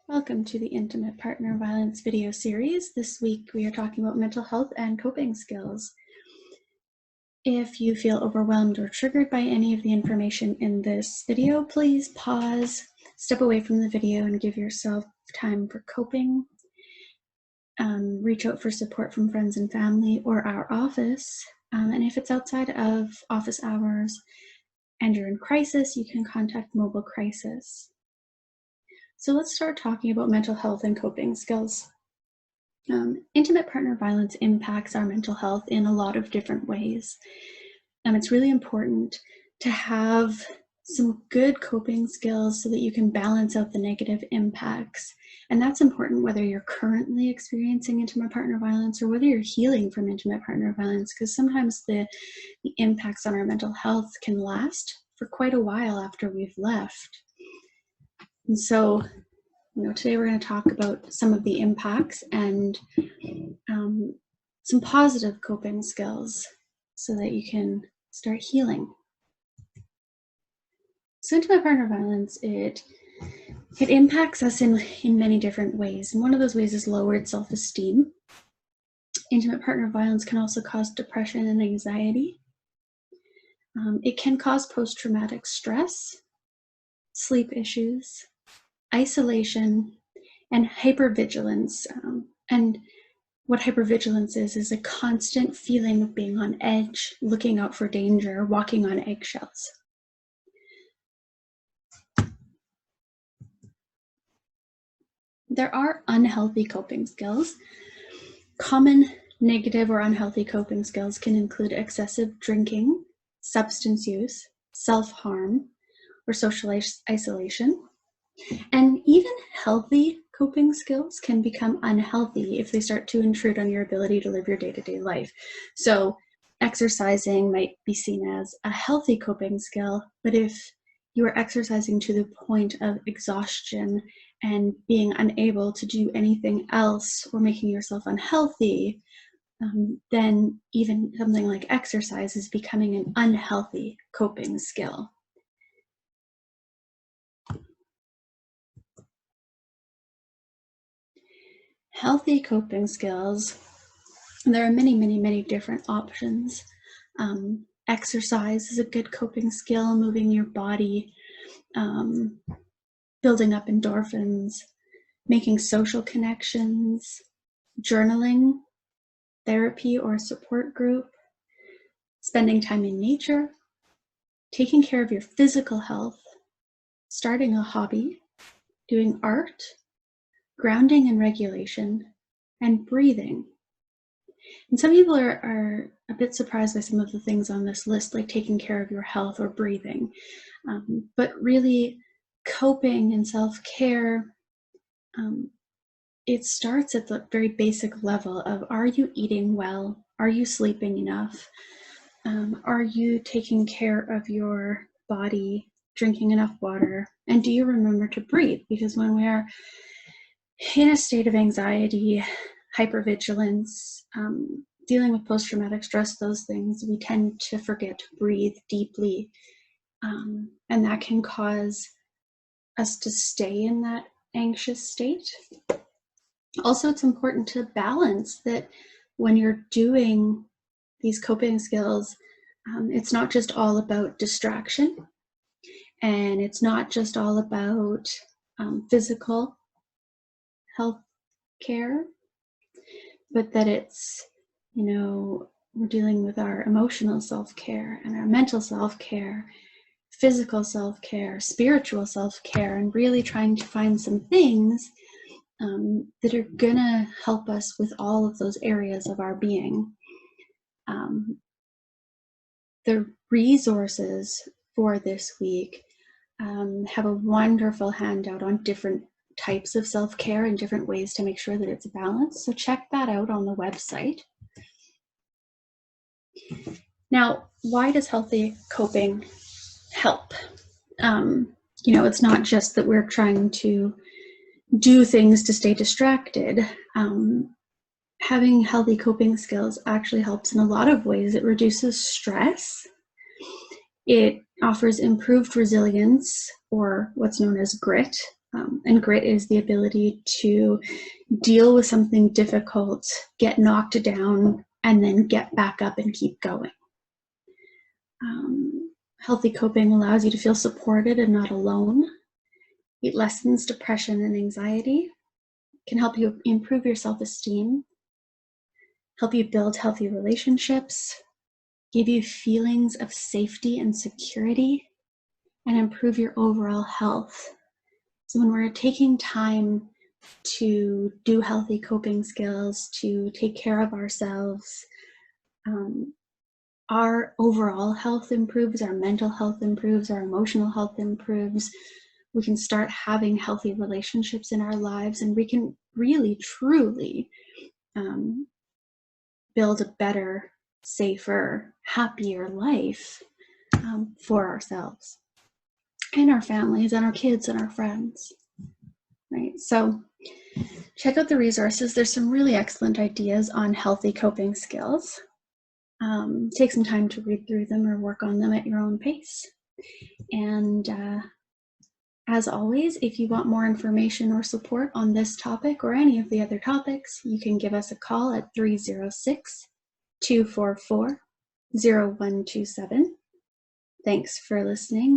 Welcome to the Intimate Partner Violence video series. This week we are talking about mental health and coping skills. If you feel overwhelmed or triggered by any of the information in this video, please pause, step away from the video and give yourself time for coping. Reach out for support from friends and family or our office. And if it's outside of office hours and you're in crisis, you can contact Mobile Crisis. So let's start talking about mental health and coping skills. Intimate partner violence impacts our mental health in a lot of different ways. It's really important to have some good coping skills so that you can balance out the negative impacts. And that's important whether you're currently experiencing intimate partner violence or whether you're healing from intimate partner violence, because sometimes the impacts on our mental health can last for quite a while after we've left. And so, today we're going to talk about some of the impacts and some positive coping skills so that you can start healing. So intimate partner violence, it impacts us in many different ways. And one of those ways is lowered self-esteem. Intimate partner violence can also cause depression and anxiety. It can cause post-traumatic stress, sleep issues, isolation, and hypervigilance. And what hypervigilance is a constant feeling of being on edge, looking out for danger, walking on eggshells. There are unhealthy coping skills. Common negative or unhealthy coping skills can include excessive drinking, substance use, self-harm, or social isolation. And even healthy coping skills can become unhealthy if they start to intrude on your ability to live your day-to-day life. So exercising might be seen as a healthy coping skill, but if you are exercising to the point of exhaustion and being unable to do anything else or making yourself unhealthy, then even something like exercise is becoming an unhealthy coping skill. Healthy coping skills, there are many different options. Exercise is a good coping skill, moving your body, building up endorphins, making social connections, journaling, therapy or support group, spending time in nature, taking care of your physical health, starting a hobby, doing art, grounding and regulation, and breathing. And some people are a bit surprised by some of the things on this list, like taking care of your health or breathing. But really, coping and self-care, it starts at the very basic level of, are you eating well? Are you sleeping enough? Are you taking care of your body, drinking enough water? And do you remember to breathe? Because when we are in a state of anxiety, hypervigilance, dealing with post-traumatic stress, those things, we tend to forget to breathe deeply. And that can cause us to stay in that anxious state. Also, it's important to balance that when you're doing these coping skills, it's not just all about distraction, and it's not just all about physical health care, but that it's, we're dealing with our emotional self-care and our mental self-care, physical self-care, spiritual self-care, and really trying to find some things that are gonna help us with all of those areas of our being. The resources for this week have a wonderful handout on different types of self-care and different ways to make sure that it's balanced. So check that out on the website. Now, why does healthy coping help? It's not just that we're trying to do things to stay distracted. Having healthy coping skills actually helps in a lot of ways. It reduces stress. It offers improved resilience, or what's known as grit, And grit is the ability to deal with something difficult, get knocked down, and then get back up and keep going. Healthy coping allows you to feel supported and not alone. It lessens depression and anxiety, can help you improve your self-esteem, help you build healthy relationships, give you feelings of safety and security, and improve your overall health. So when we're taking time to do healthy coping skills, to take care of ourselves, our overall health improves, our mental health improves, our emotional health improves. We can start having healthy relationships in our lives, and we can really, truly build a better, safer, happier life for ourselves and our families and our kids and our friends, right? So check out the resources. There's some really excellent ideas on healthy coping skills. Take some time to read through them or work on them at your own pace. And as always, if you want more information or support on this topic or any of the other topics, you can give us a call at 306-244-0127. Thanks for listening.